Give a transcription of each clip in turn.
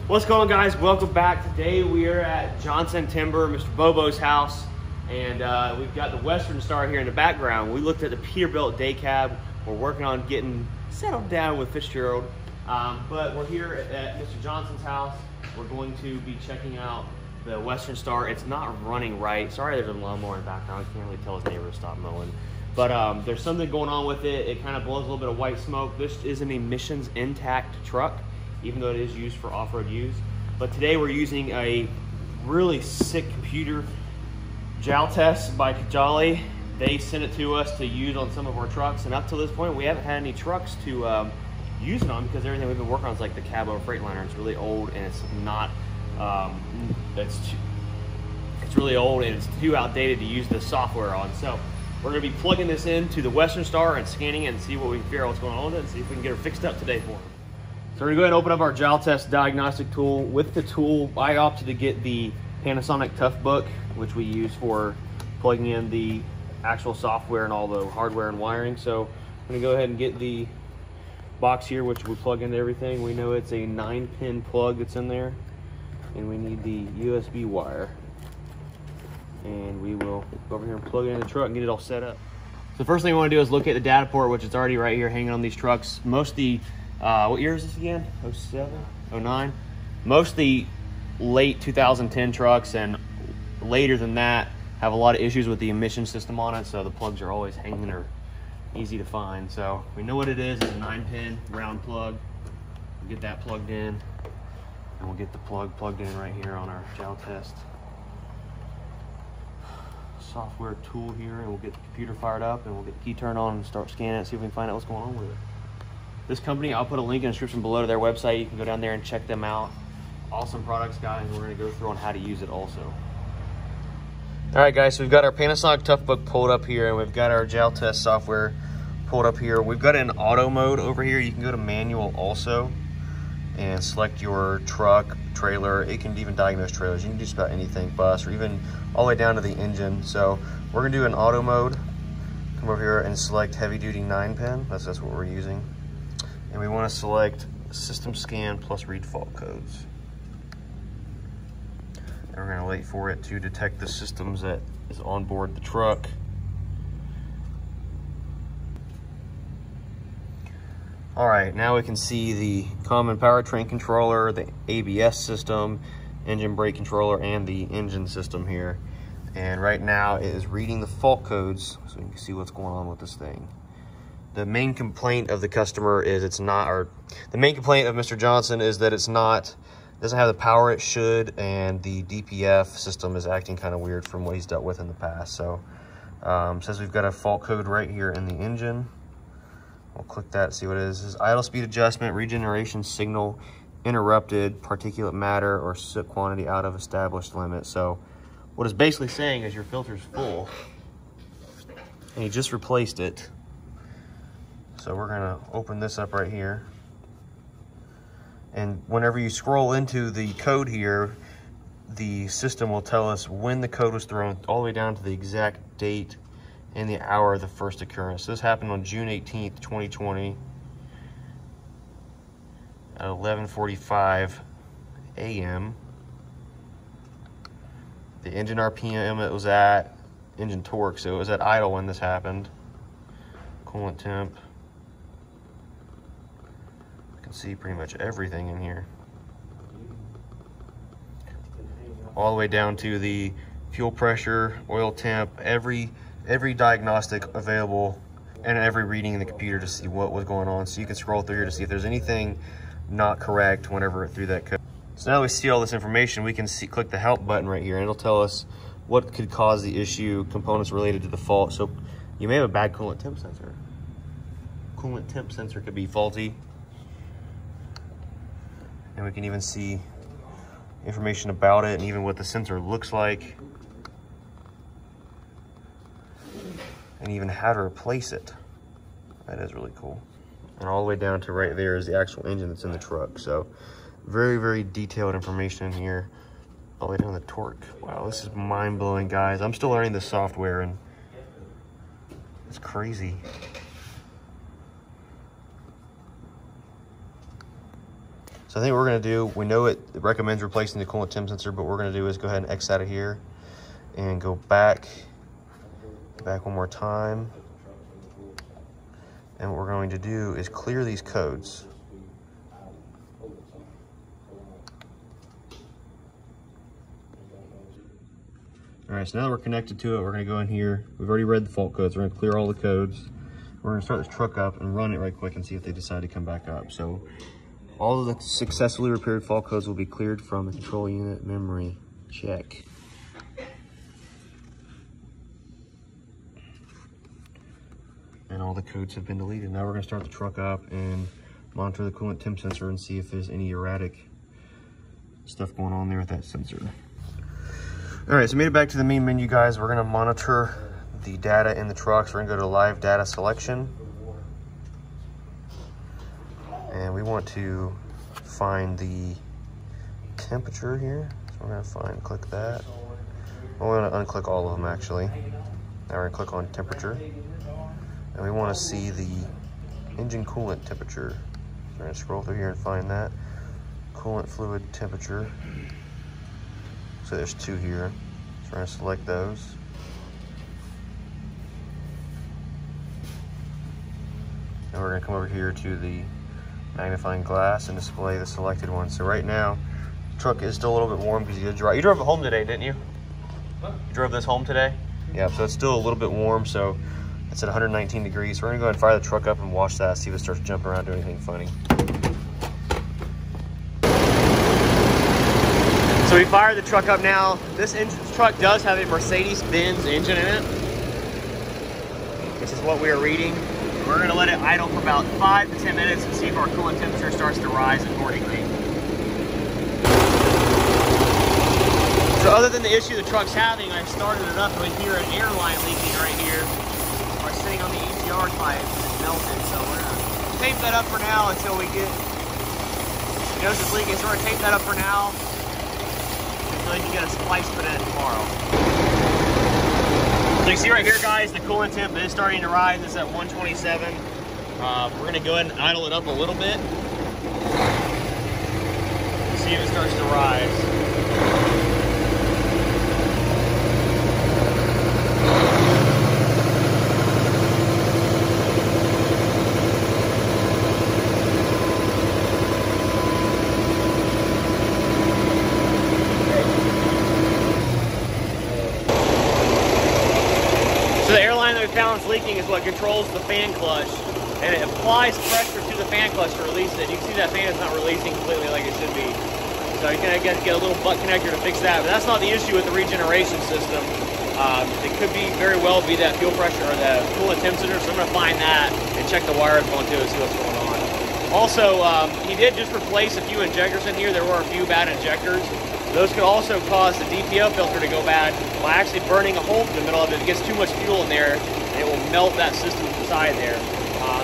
What's going on, guys? Welcome back. Today we are at Johnson Timber, Mr. Bobo's house, and we've got the Western Star here in the background. We looked at the Peterbilt day cab. We're working on getting settled down with Fitzgerald, but we're here at Mr. Johnson's house. We're going to be checking out the Western Star. It's not running right. Sorry, there's a lawnmower in the background. I can't really tell his neighbor to stop mowing. But there's something going on with it. It kind of blows a little bit of white smoke. This is an emissions intact truck, even though it is used for off-road use. But today we're using a really sick computer, Jaltest by Cojali. They sent it to us to use on some of our trucks, and up to this point we haven't had any trucks to use it on because everything we've been working on is like the Cabo Freightliner. It's really old and it's not, it's really old and it's too outdated to use the software on. So we're gonna be plugging this into the Western Star and scanning it and see what we can figure out what's going on with it and see if we can get her fixed up today for them. So we're gonna go ahead and open up our Jaltest diagnostic tool. With the tool, I opted to get the Panasonic Toughbook, which we use for plugging in the actual software and all the hardware and wiring. So I'm gonna go ahead and get the box here, which we plug into everything. We know it's a 9-pin plug that's in there, and we need the USB wire. And we will go over here and plug it in the truck and get it all set up. So the first thing we want to do is look at the data port, which is already right here hanging on these trucks. Most of the, what year is this again? 07, 09? Most of the late 2010 trucks and later than that have a lot of issues with the emission system on it, so the plugs are always hanging or easy to find. So we know what it is. It's a 9-pin round plug. We'll get that plugged in, and we'll get the plug plugged in right here on our Jaltest software tool here, and we'll get the computer fired up and we'll get the key turned on and start scanning it, see if we can find out what's going on with it. This company, I'll put a link in the description below to their website. You can go down there and check them out. Awesome products, guys. We're going to go through on how to use it also. All right, guys, so we've got our Panasonic Toughbook pulled up here, and we've got our Jaltest software pulled up here. We've got it in auto mode over here. You can go to manual also and select your truck, trailer. It can even diagnose trailers. You can do just about anything, bus, or even all the way down to the engine. So we're gonna do an auto mode. Come over here and select heavy duty 9-pin. That's what we're using. And we wanna select system scan plus read fault codes. And we're gonna wait for it to detect the systems that is on board the truck. All right, now we can see the common powertrain controller, the ABS system, engine brake controller, and the engine system here. And right now it is reading the fault codes so you can see what's going on with this thing. The main complaint of the customer is it's not, or the main complaint of Mr. Johnson is that it's not, doesn't have the power it should, and the DPF system is acting kind of weird from what he's dealt with in the past. So says we've got a fault code right here in the engine. We'll click that, see what it is. This is idle speed adjustment, regeneration signal interrupted, particulate matter or soot quantity out of established limit. So what it's basically saying is your filter's full and you just replaced it. So we're gonna open this up right here. And whenever you scroll into the code here, the system will tell us when the code was thrown all the way down to the exact date and the hour of the first occurrence. So this happened on June 18th, 2020 at 11:45 a.m. The engine RPM it was at, engine torque, so it was at idle when this happened. Coolant temp. You can see pretty much everything in here. All the way down to the fuel pressure, oil temp, every diagnostic available and every reading in the computer to see what was going on. So you can scroll through here to see if there's anything not correct whenever it threw that code. So now that we see all this information, we can click the help button right here, and it'll tell us what could cause the issue, components related to the fault. So you may have a bad coolant temp sensor. Coolant temp sensor could be faulty. And we can even see information about it and even what the sensor looks like. And even how to replace it. That is really cool. And all the way down to right there is the actual engine that's in the truck. So very, very detailed information in here. All the way down to the torque. Wow, this is mind-blowing, guys. I'm still learning the software and it's crazy. So I think what we're gonna do, we know it recommends replacing the coolant temp sensor, but what we're gonna do is go ahead and X out of here and go back one more time. And what we're going to do is clear these codes. All right, so now that we're connected to it, we're gonna go in here. We've already read the fault codes. We're gonna clear all the codes. We're gonna start this truck up and run it right quick and see if they decide to come back up. So all of the successfully repaired fault codes will be cleared from the control unit memory. Check. And all the codes have been deleted. Now we're gonna start the truck up and monitor the coolant temp sensor and see if there's any erratic stuff going on there with that sensor. All right, so made it back to the main menu, guys. We're gonna monitor the data in the trucks. We're gonna go to live data selection. And we want to find the temperature here. So we're gonna click that. Well, we're gonna unclick all of them actually. Now we're gonna click on temperature. And we wanna see the engine coolant temperature. So we're gonna scroll through here and find that. Coolant fluid temperature. So there's two here. So we're gonna select those. And we're gonna come over here to the magnifying glass and display the selected one. So right now, the truck is still a little bit warm because you did drive. You drove it home today, didn't you? Huh? You drove this home today? Yeah, so it's still a little bit warm, so it's at 119 degrees. So we're gonna go ahead and fire the truck up and watch that, see if it starts jumping around, doing anything funny. So we fired the truck up now. This truck does have a Mercedes-Benz engine in it. This is what we are reading. We're gonna let it idle for about 5 to 10 minutes and see if our coolant temperature starts to rise accordingly. So other than the issue the truck's having, I've started it up and we hear an air line leaking right here. We're sitting on the EGR pipe and it's melted. So we're gonna tape that up for now until we get, it knows it's leaking, so we're gonna tape that up for now. So you can get a splice put in tomorrow. So you see right here, guys, the coolant temp is starting to rise. It's at 127. We're gonna go ahead and idle it up a little bit. See if it starts to rise. So the airline that we found is leaking is what controls the fan clutch, and it applies pressure to the fan clutch to release it. You can see that fan is not releasing completely like it should be. So you're gonna get a little butt connector to fix that, but that's not the issue with the regeneration system. It could very well be that fuel pressure or the coolant temp sensor, so I'm gonna find that and check the wires going to it and see what's going on. Also, he did just replace a few injectors in here. There were a few bad injectors. Those could also cause the DPF filter to go bad by actually burning a hole in the middle of it. It gets too much fuel in there, and it will melt that system inside there.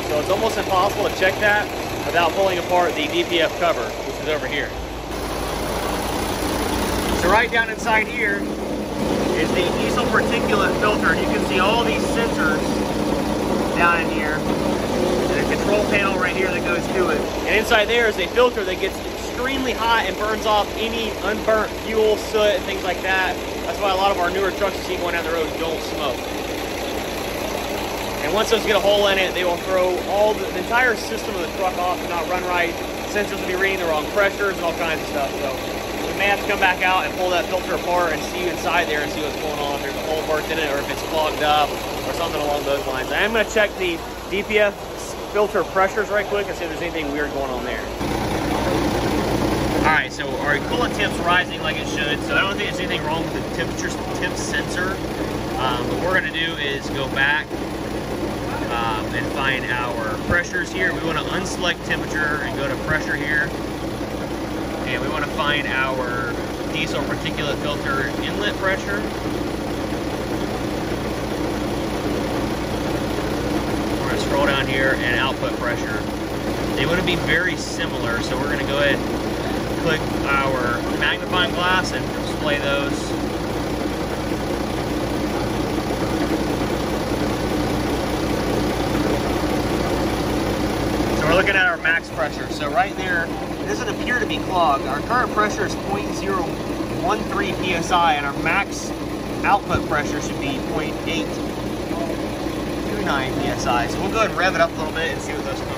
So it's almost impossible to check that without pulling apart the DPF cover, which is over here. So right down inside here is the diesel particulate filter. You can see all these sensors down in here. And a control panel right here that goes to it. And inside there is a filter that gets extremely hot and burns off any unburnt fuel, soot, and things like that. That's why a lot of our newer trucks you see going down the road don't smoke. And once those get a hole in it, they will throw the entire system of the truck off and not run right. Sensors will be reading the wrong pressures and all kinds of stuff. So we may have to come back out and pull that filter apart and see inside there and see what's going on. If there's a hole burnt in it or if it's clogged up or something along those lines. I am going to check the DPF filter pressures right quick and see if there's anything weird going on there. All right, so our coolant temp's rising like it should, so I don't think there's anything wrong with the temperature temp sensor. What we're gonna do is go back and find our pressures here. We wanna unselect temperature and go to pressure here. And we wanna find our diesel particulate filter inlet pressure. We're gonna scroll down here and output pressure. They wanna be very similar, so we're gonna go ahead and click our magnifying glass and display those. So we're looking at our max pressure. So right there It doesn't appear to be clogged. Our current pressure is 0.013 psi, and our max output pressure should be 0.829 psi. So we'll go ahead and rev it up a little bit and see what those come to.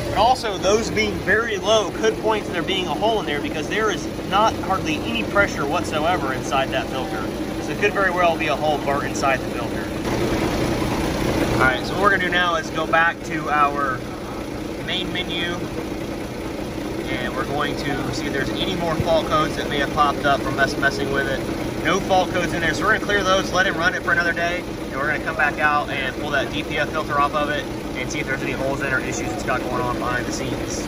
But also, those being very low could point to there being a hole in there, because there is not hardly any pressure whatsoever inside that filter. So it could very well be a hole burnt inside the filter. All right, so what we're gonna do now is go back to our main menu, and we're going to see if there's any more fault codes that may have popped up from us messing with it. No fault codes in there, so we're gonna clear those, let it run it for another day, and we're gonna come back out and pull that DPF filter off of it and see if there's any holes in or issues it's got going on behind the scenes.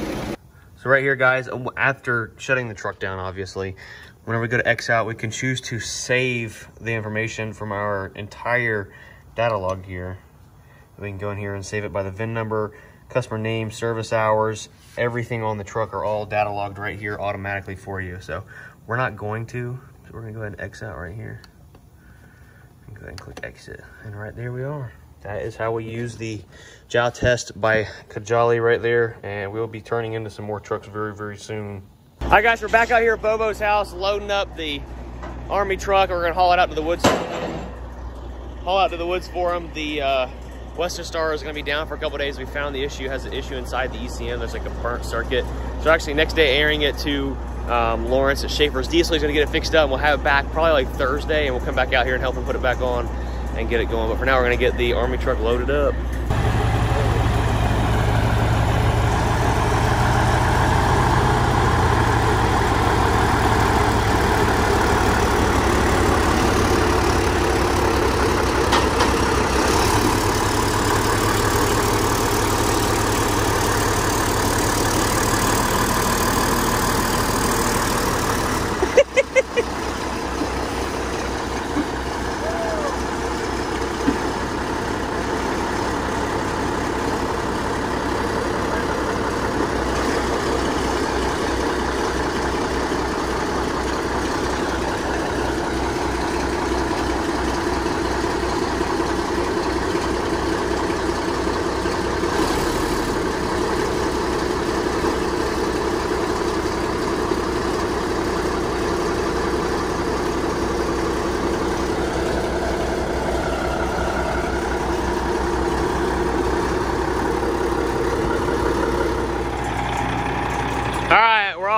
So right here, guys, after shutting the truck down, obviously, whenever we go to X out, we can choose to save the information from our entire data log here. We can go in here and save it by the VIN number, customer name, service hours, everything on the truck are all data logged right here automatically for you. So we're not going to, so we're gonna go ahead and X out right here. And go ahead and click exit, and right there we are. That is how we use the Jaltest by Cojali right there, and we'll be turning into some more trucks very, very soon. All right, guys, we're back out here at Bobo's house, loading up the Army truck. We're gonna haul it out to the woods. Haul out to the woods for them. The Western Star is going to be down for a couple days. We found the issue has an issue inside the ECM. There's like a burnt circuit. So actually next day airing it to Lawrence at Schaefer's Diesel. He's going to get it fixed up, and we'll have it back probably like Thursday, and we'll come back out here and help him put it back on and get it going. But for now, we're going to get the Army truck loaded up.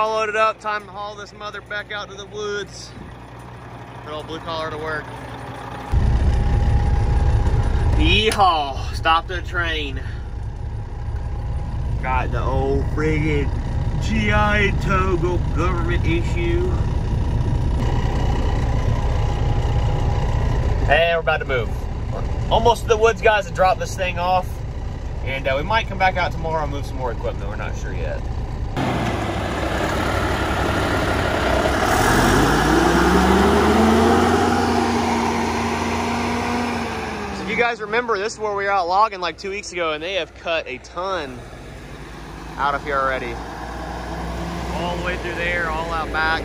Loaded up, time to haul this mother back out to the woods. Put old blue collar to work. Yeehaw, stop the train. Got the old friggin' GI Togo government issue. And we're about to move. We're almost to the woods, guys, to drop this thing off. And we might come back out tomorrow and move some more equipment. We're not sure yet. If you guys remember, this is where we were out logging like 2 weeks ago, and they have cut a ton out of here already. All the way through there, all out back.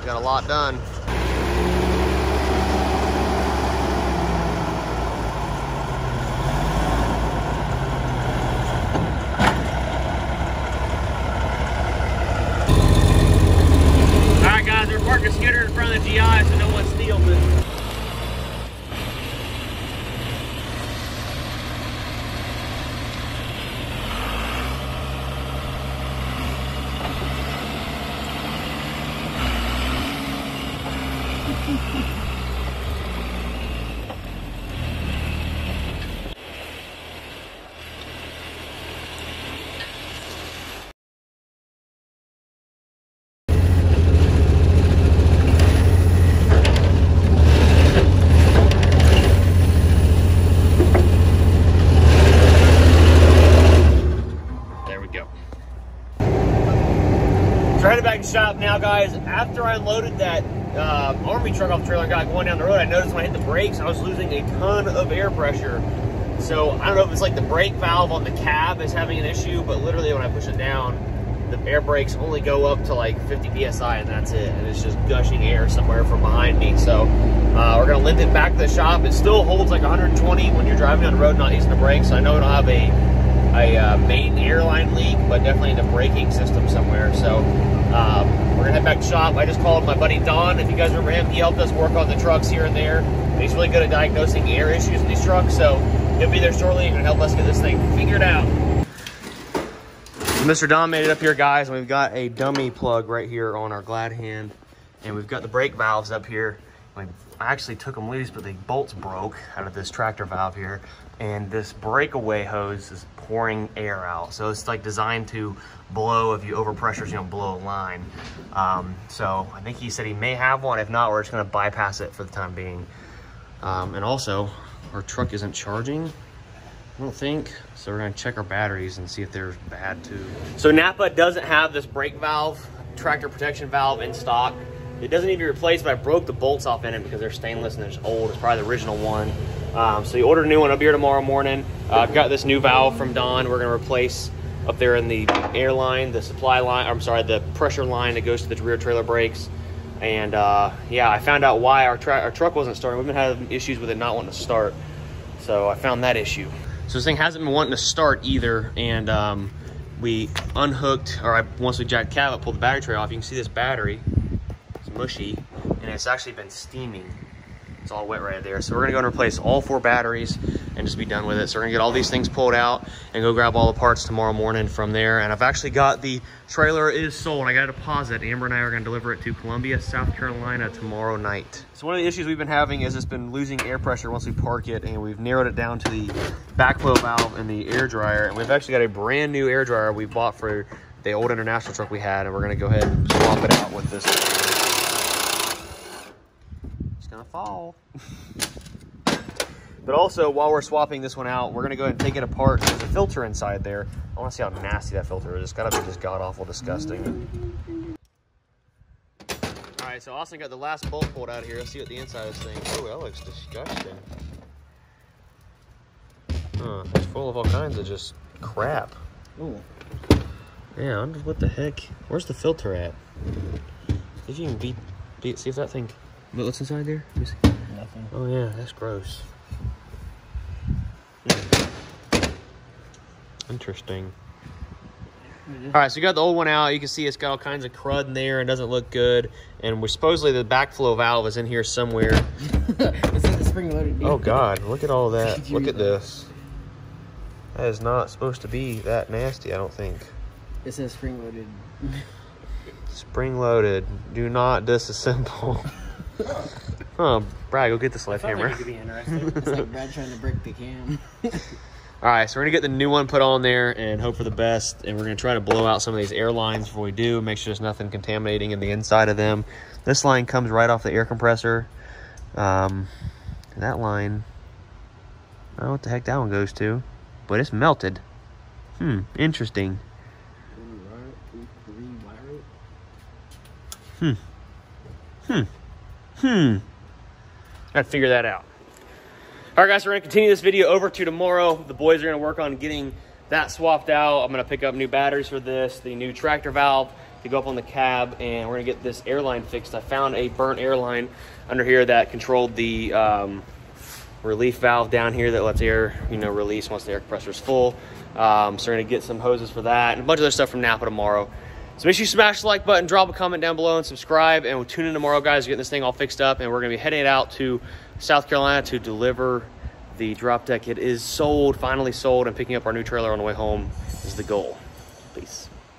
Got a lot done. Alright guys, we're parking a scooter in front of the GI so no one steals it. Shop now, guys. After I unloaded that Army truck off the trailer and got going down the road, I noticed when I hit the brakes I was losing a ton of air pressure. So I don't know if it's like the brake valve on the cab is having an issue, but literally when I push it down, the air brakes only go up to like 50 PSI and that's it. And it's just gushing air somewhere from behind me. So we're gonna lift it back to the shop. It still holds like 120 when you're driving on the road, not using the brakes. So I know it'll have a main airline leak, but definitely in the braking system somewhere. So we're gonna head back to the shop. I just called my buddy Don. If you guys remember him, he helped us work on the trucks here and there. And he's really good at diagnosing air issues in these trucks. So he'll be there shortly and gonna help us get this thing figured out. Mr. Don made it up here, guys, and we've got a dummy plug right here on our glad hand, and we've got the brake valves up here. I actually took them loose, but the bolts broke out of this tractor valve here, and this breakaway hose is pouring air out. So it's like designed to blow if you overpressure, you don't blow a line. So I think he said he may have one. If not, we're just gonna bypass it for the time being. And also, our truck isn't charging, I don't think. So we're gonna check our batteries and see if they're bad too. So Napa doesn't have this brake valve, tractor protection valve in stock. It doesn't need to be replaced, but I broke the bolts off in it because they're stainless and they're just old. It's probably the original one. So you ordered a new one up here tomorrow morning. I've got this new valve from Don. We're gonna replace up there in the air line, the supply line, I'm sorry, the pressure line that goes to the rear trailer brakes. And yeah, I found out why our truck wasn't starting. We've been having issues with it not wanting to start. So I found that issue. So this thing hasn't been wanting to start either, and we unhooked, or once we jacked cab up, pulled the battery tray off. You can see this battery, it's mushy, and it's actually been steaming. It's all wet right there. So we're gonna go and replace all 4 batteries and just be done with it. So we're gonna get all these things pulled out and go grab all the parts tomorrow morning from there. And I've actually got the trailer is sold. I got a deposit. Amber and I are gonna deliver it to Columbia, South Carolina tomorrow night. So one of the issues we've been having is it's been losing air pressure once we park it, and we've narrowed it down to the backflow valve and the air dryer. And we've actually got a brand new air dryer we bought for the old International truck we had, and we're gonna go ahead and swap it out with this one. Gonna fall. But also, while we're swapping this one out, we're gonna go ahead and take it apart. There's a filter inside there. I want to see how nasty that filter is. It's gotta be just god-awful disgusting. All right, so Austin got the last bolt pulled out of here. Let's see what the inside of this thing. Oh, that looks disgusting. Huh, it's full of all kinds of just crap. Ooh. Yeah, I wonder what the heck. Where's the filter at? See if you can see if that thing. But what's inside there? Let me see. Nothing. Oh yeah, that's gross. Interesting. All right, so you got the old one out. You can see it's got all kinds of crud in there and doesn't look good. And we're supposedly the backflow valve is in here somewhere. It's in the spring-loaded. Oh God, look at all that. Look at this. That is not supposed to be that nasty, I don't think. It says spring-loaded. Spring-loaded. Do not disassemble. Oh, Brad, go get the sledgehammer. Like it's like Brad trying to break the cam. All right, so we're gonna get the new one put on there and hope for the best. And we're gonna try to blow out some of these air lines before we do. Make sure there's nothing contaminating in the inside of them. This line comes right off the air compressor. That line, I don't know what the heck that one goes to, but it's melted. Interesting. Gotta figure that out. All right, guys, we're gonna continue this video over to tomorrow. The boys are gonna work on getting that swapped out. I'm gonna pick up new batteries for this, the new tractor valve to go up on the cab, and we're gonna get this airline fixed. I found a burnt airline under here that controlled the relief valve down here that lets air, release once the air compressor is full. So we're gonna get some hoses for that and a bunch of other stuff from Napa tomorrow. So make sure you smash the like button, drop a comment down below, and subscribe. And we'll tune in tomorrow, guys, to get this thing all fixed up. And we're going to be heading out to South Carolina to deliver the drop deck. It is sold, finally sold, and picking up our new trailer on the way home is the goal. Peace.